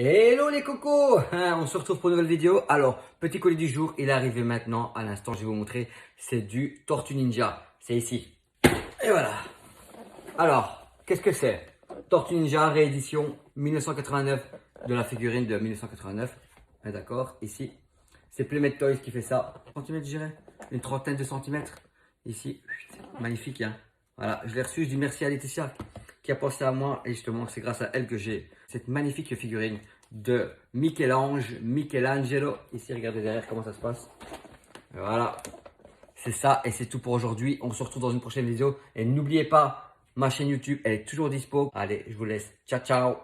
Hello les cocos, on se retrouve pour une nouvelle vidéo. Alors, petit colis du jour, il est arrivé maintenant. À l'instant, je vais vous montrer. C'est du Tortue Ninja. C'est ici. Et voilà. Alors, qu'est-ce que c'est? Tortue Ninja réédition 1989 de la figurine de 1989. D'accord, ici. C'est Playmate Toys qui fait ça. Centimètres, je dirais. Une trentaine de centimètres. Ici. Magnifique, hein. Voilà, je l'ai reçu. Je dis merci à Laetitia qui a pensé à moi. Et justement, c'est grâce à elle que j'ai cette magnifique figurine de Michelangelo. Ici, regardez derrière comment ça se passe. Voilà. C'est ça et c'est tout pour aujourd'hui. On se retrouve dans une prochaine vidéo. Et n'oubliez pas, ma chaîne YouTube, elle est toujours dispo. Allez, je vous laisse. Ciao, ciao.